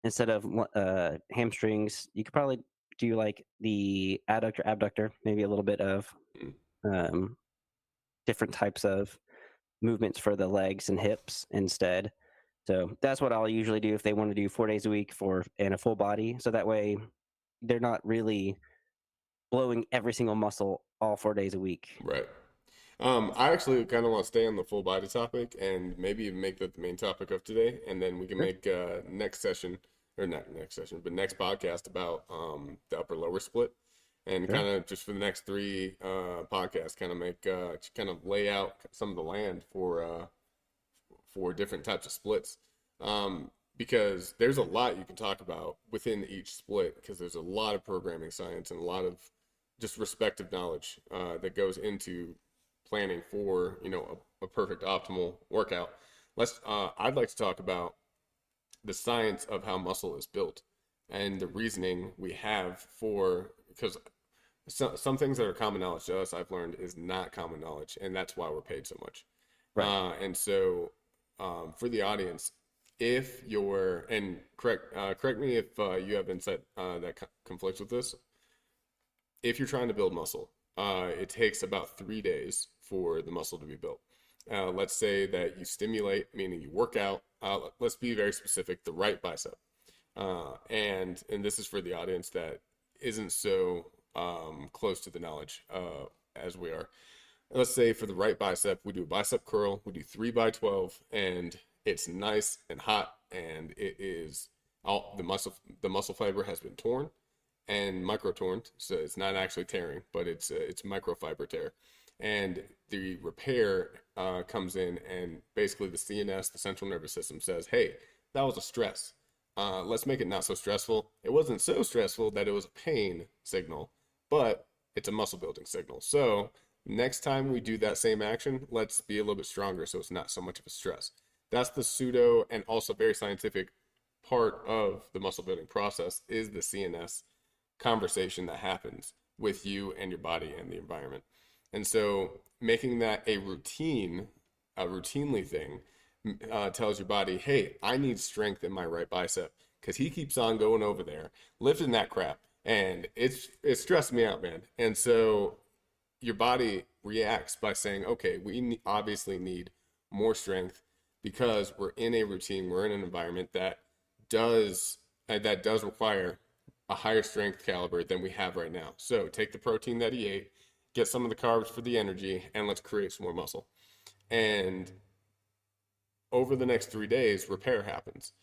instead of hamstrings, you could probably do like the adductor, abductor, maybe a little bit of um, different types of movements for the legs and hips instead. So that's what I'll usually do if they want to do 4 days a week and a full body. So that way they're not really blowing every single muscle all 4 days a week. Right. I actually kind of want to stay on the full body topic and maybe even make that the main topic of today, and then we can Sure. make next session, or not next session, but next podcast about the upper lower split, and Sure. kind of just for the next 3 podcasts, kind of kind of lay out some of the land for different types of splits. Because there's a lot you can talk about within each split, because there's a lot of programming science and a lot of just respective knowledge that goes into planning for a perfect optimal workout. I'd like to talk about the science of how muscle is built and the reasoning we have for, because some things that are common knowledge to us, I've learned, is not common knowledge, and that's why we're paid so much. Right. And so for the audience, if you're, and correct me if you have insight that conflicts with this. If you're trying to build muscle, it takes about 3 days for the muscle to be built. Let's say that you stimulate, meaning you work out. Let's be very specific: the right bicep. And this is for the audience that isn't so close to the knowledge as we are. Let's say for the right bicep, we do a bicep curl. We do 3 by 12, and it's nice and hot, and it is all the muscle fiber has been torn, and microtorn. So it's not actually tearing, but it's microfiber tear. And the repair comes in, and basically the CNS, the central nervous system, says, hey, that was a stress. Let's make it not so stressful. It wasn't so stressful that it was a pain signal, but it's a muscle building signal. So next time we do that same action, let's be a little bit stronger so it's not so much of a stress. That's the pseudo and also very scientific part of the muscle building process, is the CNS conversation that happens with you and your body and the environment. And so making that a routinely thing, tells your body, hey, I need strength in my right bicep, because he keeps on going over there, lifting that crap. And it stressed me out, man. And so your body reacts by saying, okay, we obviously need more strength, because we're in a routine, we're in an environment that does require a higher strength caliber than we have right now. So take the protein that he ate, get some of the carbs for the energy, and let's create some more muscle. And over the next 3 days, repair happens.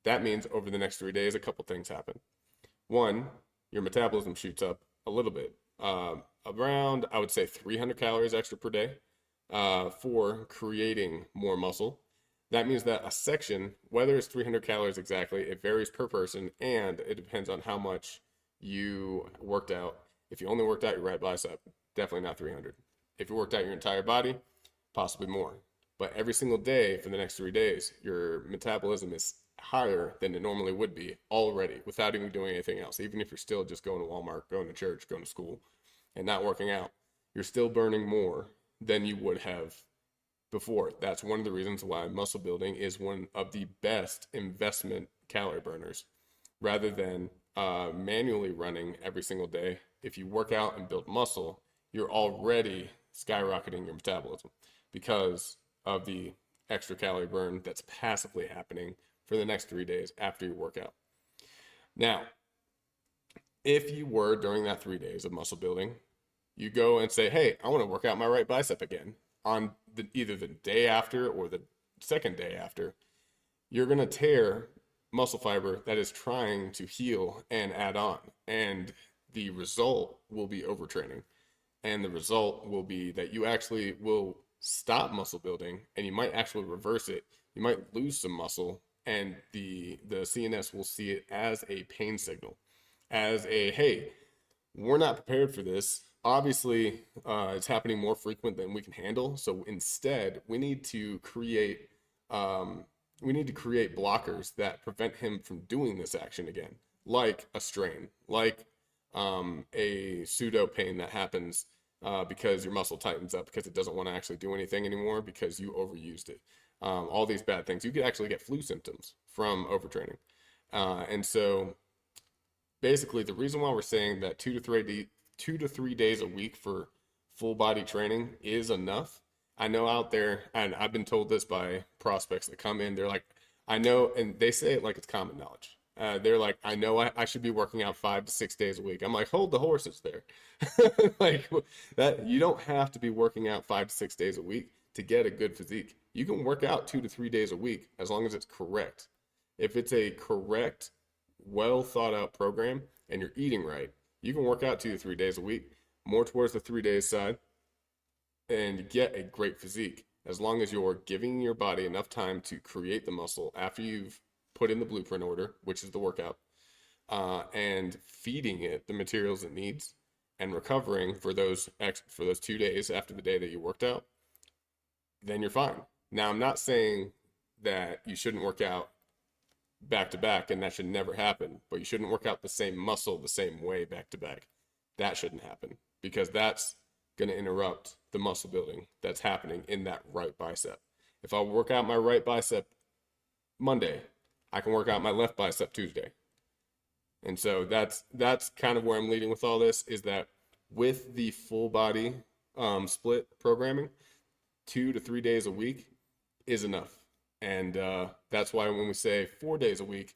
That means over the next 3 days, a couple things happen. One, your metabolism shoots up a little bit, around, I would say, 300 calories extra per day, for creating more muscle. That means that a section, whether it's 300 calories exactly, it varies per person, and it depends on how much you worked out. If you only worked out your right bicep, definitely not 300. If you worked out your entire body, possibly more. But every single day for the next 3 days, your metabolism is higher than it normally would be already, without even doing anything else. Even if you're still just going to Walmart, going to church, going to school, and not working out, you're still burning more than you would have before. That's one of the reasons why muscle building is one of the best investment calorie burners, rather than manually running every single day. If you work out and build muscle, you're already skyrocketing your metabolism because of the extra calorie burn that's passively happening for the next 3 days after your workout. Now, if you were during that 3 days of muscle building, you go and say, hey, I want to work out my right bicep again on either the day after or the second day after, you're going to tear muscle fiber that is trying to heal and add on. And the result will be overtraining. And the result will be that you actually will stop muscle building, and you might actually reverse it. You might lose some muscle, and the CNS will see it as a pain signal, as a, hey, we're not prepared for this. Obviously, it's happening more frequent than we can handle. So instead, we need to create blockers that prevent him from doing this action again, like a strain, like a pseudo pain that happens because your muscle tightens up because it doesn't want to actually do anything anymore because you overused it. All these bad things. You could actually get flu symptoms from overtraining. And so basically, the reason why we're saying that 2 to 3 days a week for full body training is enough. I know out there, and I've been told this by prospects that come in, they're like, I know, and they say it like it's common knowledge. They're like, I know I should be working out 5 to 6 days a week. I'm like, hold the horses there. Like that, you don't have to be working out 5 to 6 days a week to get a good physique. You can work out 2 to 3 days a week as long as it's correct. If it's a correct, well thought out program and you're eating right, you can work out 2 to 3 days a week, more towards the 3 days side, and get a great physique, as long as you're giving your body enough time to create the muscle after you've put in the blueprint order, which is the workout, and feeding it the materials it needs, and recovering for those 2 days after the day that you worked out, then you're fine. Now, I'm not saying that you shouldn't work out back to back, and that should never happen, but you shouldn't work out the same muscle the same way back to back. That shouldn't happen, because that's going to interrupt the muscle building that's happening in that right bicep. If I work out my right bicep Monday, I can work out my left bicep Tuesday. And so that's kind of where I'm leading with all this, is that with the full body split programming, 2 to 3 days a week is enough. And that's why when we say 4 days a week,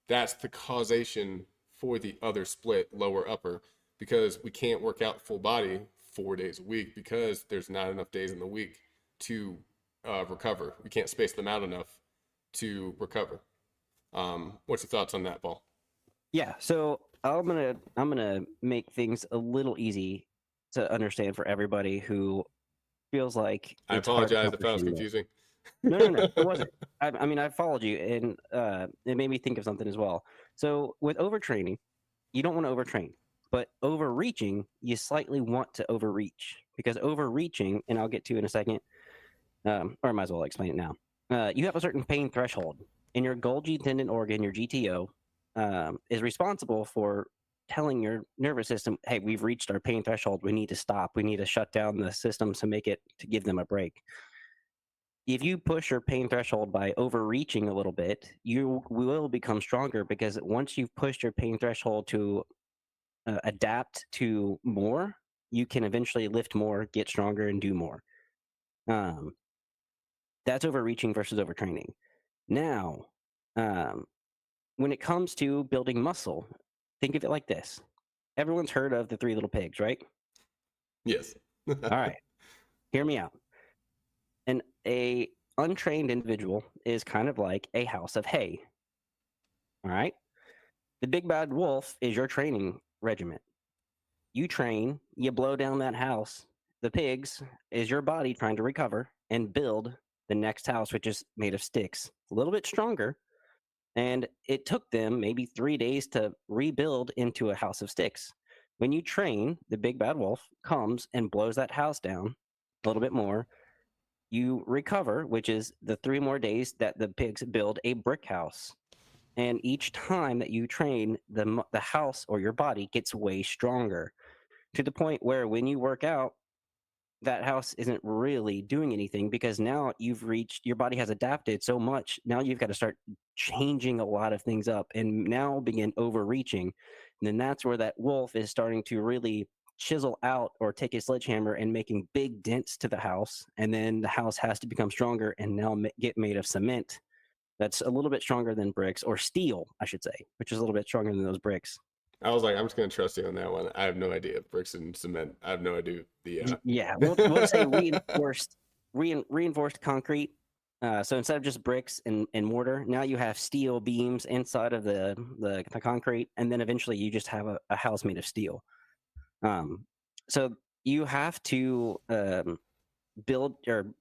that's the causation for the other split, lower upper, because we can't work out full body 4 days a week because there's not enough days in the week to recover. We can't space them out enough to recover. What's your thoughts on that, Paul? Yeah, so I'm gonna make things a little easy to understand for everybody who feels like I it's hard to apologize if I was comprehend this. confusing. No, it wasn't. I mean, I followed you, and it made me think of something as well. So with overtraining, you don't want to overtrain, but overreaching, you slightly want to overreach because overreaching, and I'll get to in a second, or I might as well explain it now. You have a certain pain threshold, and your Golgi tendon organ, your GTO, is responsible for telling your nervous system, "Hey, we've reached our pain threshold. We need to stop. We need to shut down the system to make it to give them a break." If you push your pain threshold by overreaching a little bit, you will become stronger because once you've pushed your pain threshold to adapt to more, you can eventually lift more, get stronger, and do more. Um, that's overreaching versus overtraining. Now, um, when it comes to building muscle, think of it like this. Everyone's heard of the three little pigs, right? Yes. All right, hear me out. And a untrained individual is kind of like a house of hay. All right. The big bad wolf is your training regiment. You train, you blow down that house. The pigs is your body trying to recover and build the next house, which is made of sticks. A little bit stronger. And it took them maybe 3 days to rebuild into a house of sticks. When you train, the big bad wolf comes and blows that house down a little bit more. You recover, which is the 3 more days that the pigs build a brick house. And each time that you train, the house or your body gets way stronger to the point where when you work out, that house isn't really doing anything because now you've reached, your body has adapted so much. Now you've got to start changing a lot of things up and now begin overreaching. And then that's where that wolf is starting to really chisel out or take a sledgehammer and making big dents to the house. And then the house has to become stronger and now get made of cement that's a little bit stronger than bricks, or steel, I should say, which is a little bit stronger than those bricks. I was like, I'm just gonna trust you on that one. I have no idea. Bricks and cement. I have no idea. Yeah, we'll say reinforced concrete. So instead of just bricks and mortar, now you have steel beams inside of the concrete, and then eventually you just have a house made of steel. So you have to build or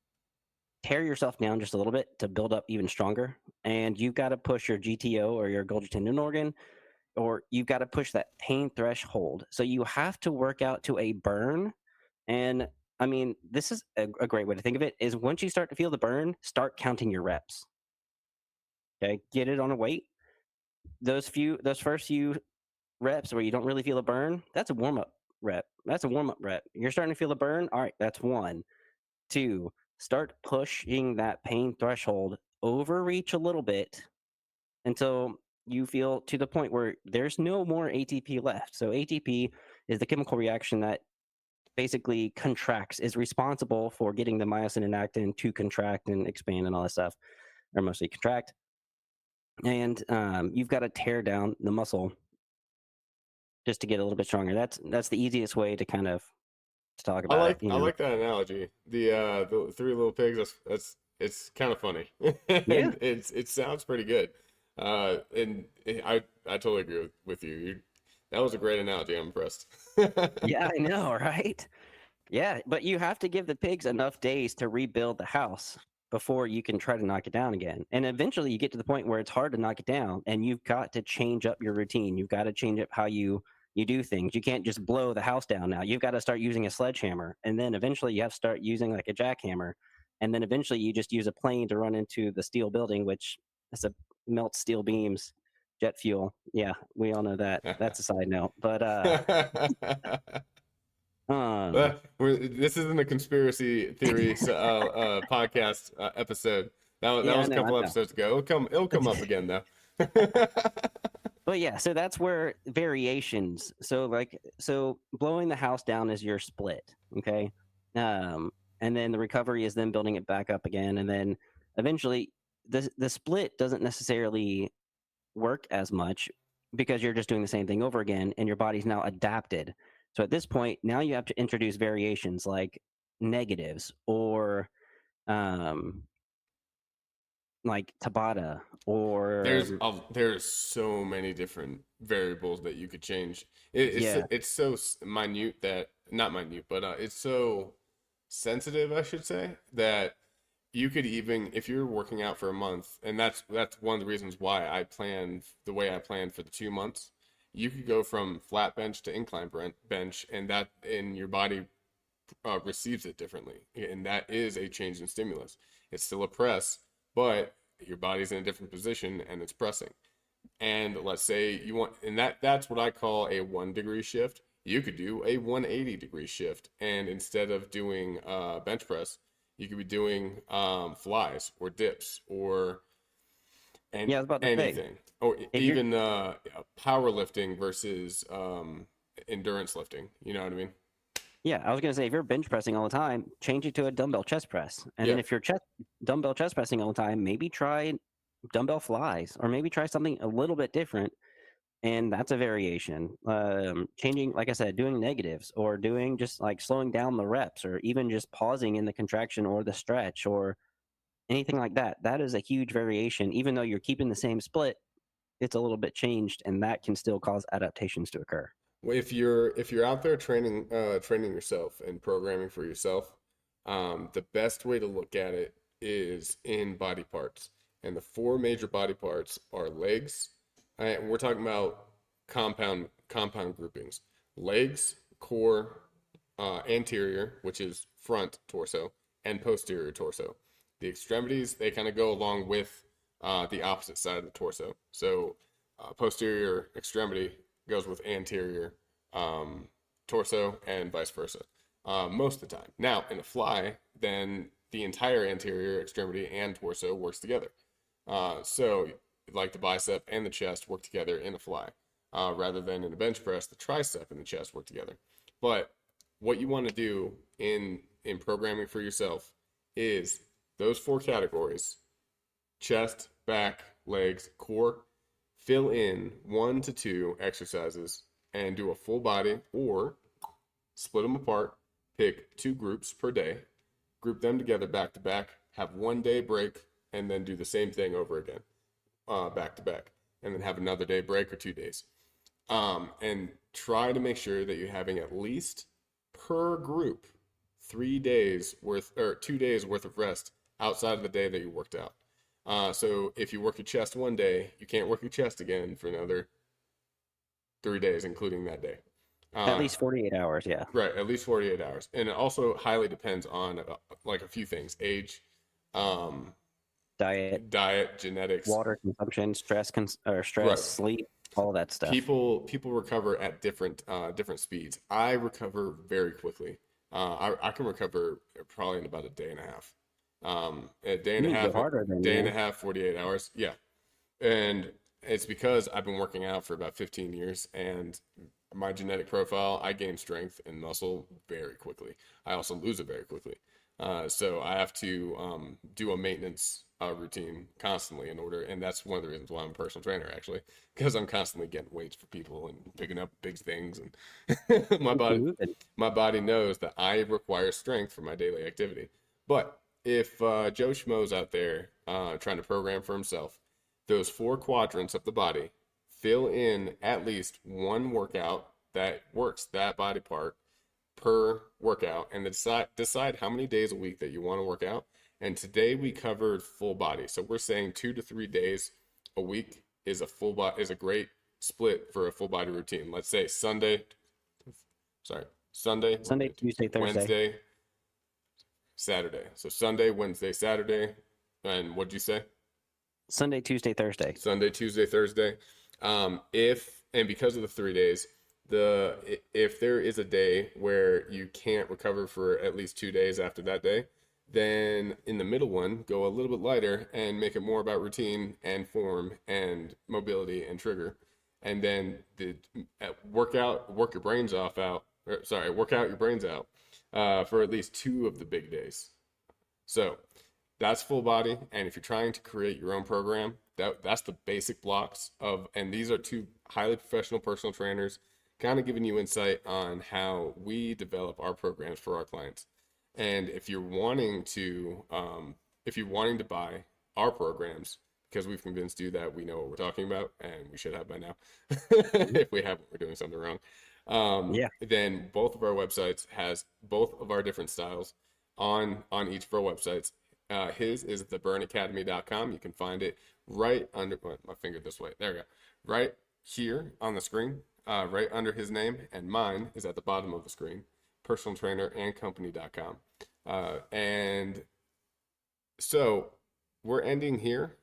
tear yourself down just a little bit to build up even stronger, and you've got to push your GTO or your Golgi tendon organ, or you've got to push that pain threshold. So you have to work out to a burn. And I mean, this is a great way to think of it is once you start to feel the burn, start counting your reps. Okay. Get it on a weight. Those first few reps where you don't really feel a burn, that's a warm-up rep. That's a warm-up rep. You're starting to feel a burn. All right, that's 1. 2, start pushing that pain threshold, overreach a little bit until you feel to the point where there's no more ATP left. So ATP is the chemical reaction that basically contracts, is responsible for getting the myosin and actin to contract and expand and all that stuff, or mostly contract. And you've got to tear down the muscle just to get a little bit stronger. That's the easiest way to kind of to talk I about it. like I like that analogy. The three little pigs. That's it's kind of funny, Yeah, and it sounds pretty good. And I totally agree with you. That was a great analogy. I'm impressed. yeah, I know, right? Yeah, but you have to give the pigs enough days to rebuild the house before you can try to knock it down again. And eventually you get to the point where it's hard to knock it down and you've got to change up your routine. You've got to change up how you do things. You can't just blow the house down now. You've got to start using a sledgehammer, and then eventually you have to start using like a jackhammer, and then eventually you just use a plane to run into the steel building, which is a melts steel beams, jet fuel. Yeah, we all know that. That's a side note. But um This isn't a conspiracy theory podcast episode. That yeah, was a I couple know. episodes ago. It'll come up again though. But yeah, so that's where variations. So blowing the house down is your split, okay? And then the recovery is then building it back up again, and then eventually the split doesn't necessarily work as much because you're just doing the same thing over again, and your body's now adapted. So at this point, now you have to introduce variations like negatives or um, like Tabata or There's so many different variables that you could change. yeah, It's so minute that not minute, but it's so sensitive, I should say, that you could even if you're working out for a month, and that's one of the reasons why I planned the way I planned for the 2 months. You could go from flat bench to incline bench, and that in your body receives it differently, and that is a change in stimulus. It's still a press, but your body's in a different position and it's pressing. And let's say you want, and that's what I call a 1 degree shift. You could do a 180-degree shift, and instead of doing bench press, you could be doing flies or dips or and yeah. I was about to say, anything, or if you're even powerlifting versus endurance lifting. You know what I mean? yeah, I was gonna say if you're bench pressing all the time, change it to a dumbbell chest press, and Yeah. then if you're dumbbell chest pressing all the time, maybe try dumbbell flies, or maybe try something a little bit different. And that's a variation. Changing, like I said, doing negatives or doing just like slowing down the reps or even just pausing in the contraction or the stretch or anything like that. That is a huge variation. Even though you're keeping the same split, it's a little bit changed, and that can still cause adaptations to occur. Well, if you're out there training yourself and programming for yourself, the best way to look at it is in body parts. And the four major body parts are legs. And we're talking about compound groupings. Legs, core, anterior, which is front torso, and posterior torso. The extremities, they kind of go along with the opposite side of the torso. So posterior extremity goes with anterior um, torso and vice versa most of the time. Now, in a fly, then the entire anterior extremity and torso works together. So, like the bicep and the chest work together in a fly, rather than in a bench press, the tricep and the chest work together. But what you want to do in programming for yourself is those four categories: chest, back, legs, core. Fill in 1 to 2 exercises and do a full body, or split them apart. Pick 2 groups per day, group them together back to back, have 1 day break, and then do the same thing over again, back to back, and then have another day break or 2 days. And try to make sure that you're having at least per group 3 days worth or 2 days worth of rest outside of the day that you worked out. So if you work your chest 1 day, you can't work your chest again for another 3 days, including that day. At least 48 hours, yeah. Right, at least 48 hours. And it also highly depends on like a few things: age, um, Diet, genetics. water consumption, or stress, Right. sleep, all that stuff. People recover at different speeds. I recover very quickly. I can recover probably in about a day and a half. A day and You a need to half, go harder than day and a me. half, 48 hours. Yeah. And it's because I've been working out for about 15 years, and my genetic profile, I gain strength and muscle very quickly. I also lose it very quickly. So I have to do a maintenance routine constantly in order, and that's one of the reasons why I'm a personal trainer, actually, because I'm constantly getting weights for people and picking up big things, and my body Moving. my body knows that I require strength for my daily activity. But if Joe Schmo's out there trying to program for himself, those four quadrants of the body, fill in at least one workout that works that body part per workout, and decide how many days a week that you want to work out. And today we covered full body, so we're saying 2 to 3 days a week is a great split for a full body routine. Let's say Sunday, Sunday, Tuesday, Thursday. Wednesday, Saturday. So Sunday, Wednesday, Saturday, and what'd you say? Sunday, Tuesday, Thursday. Sunday, Tuesday, Thursday. If and because of the 3 days, if there is a day where you can't recover for at least 2 days after that day, then in the middle one, go a little bit lighter and make it more about routine and form and mobility and trigger, and then work your brains work out your brains out for at least 2 of the big days. So that's full body. And if you're trying to create your own program, that's the basic blocks of, and these are two highly professional personal trainers kind of giving you insight on how we develop our programs for our clients. And if you're wanting to buy our programs, because we've convinced you that we know what we're talking about, and we should have by now. Mhm. If we haven't, we're doing something wrong. Yeah. Then both of our websites has both of our different styles on each of our websites. His is theburnacademy.com. You can find it right under my finger this way. There we go. Right here on the screen, right under his name, and mine is at the bottom of the screen, personaltrainerandcompany.com. And so we're ending here.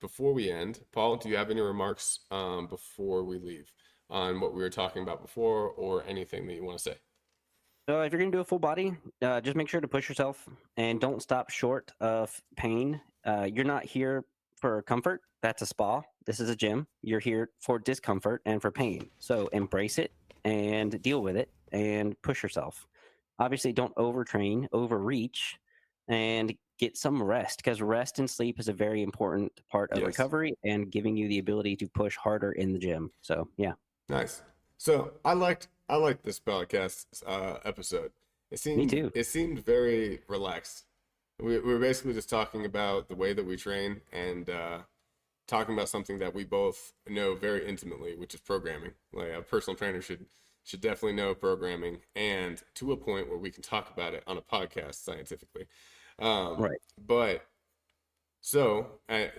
Before we end, Paul, do you have any remarks before we leave on what we were talking about before, or anything that you want to say? If you're gonna do a full body, just make sure to push yourself and don't stop short of pain. You're not here for comfort. That's a spa. This is a gym. You're here for discomfort and for pain. So embrace it and deal with it and push yourself. Obviously, don't overtrain, overreach, and get some rest, because rest and sleep is a very important part of Yes. recovery and giving you the ability to push harder in the gym. So yeah. Nice. So I liked this podcast episode. Me too. It seemed very relaxed. We were basically just talking about the way that we train, and talking about something that we both know very intimately, which is programming. Like, a personal trainer should definitely know programming, and to a point where we can talk about it on a podcast scientifically. Right. But so I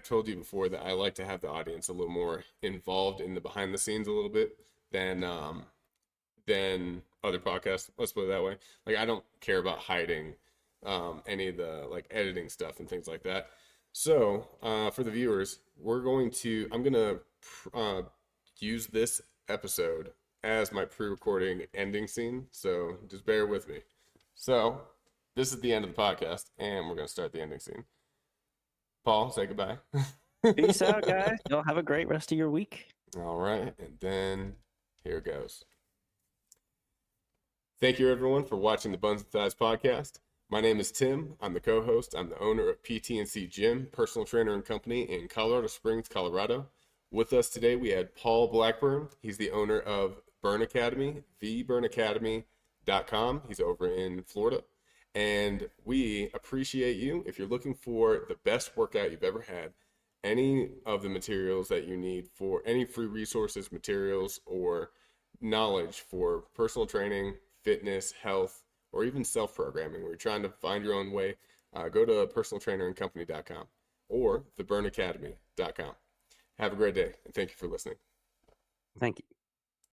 told you before that I like to have the audience a little more involved in the behind the scenes a little bit than other podcasts. Let's put it that way. Like, I don't care about hiding any of the like editing stuff and things like that. So for the viewers, I'm gonna use this episode as my pre-recording ending scene. So just bear with me. So this is the end of the podcast, and we're gonna start the ending scene. Paul, say goodbye. Peace out, guys. Y'all have a great rest of your week. All right, and then here goes. Thank you, everyone, for watching the Buns and Thighs podcast. My name is Tim. I'm the co-host. I'm the owner of PT&C Gym, personal trainer and company in Colorado Springs, Colorado. With us today, we had Paul Blackburn. He's the owner of Burn Academy, theburnacademy.com. He's over in Florida. And we appreciate you. If you're looking for the best workout you've ever had, any of the materials that you need for any free resources, materials, or knowledge for personal training, fitness, health, or even self-programming, where you're trying to find your own way, go to personaltrainerandcompany.com or theburnacademy.com. Have a great day, and thank you for listening. Thank you.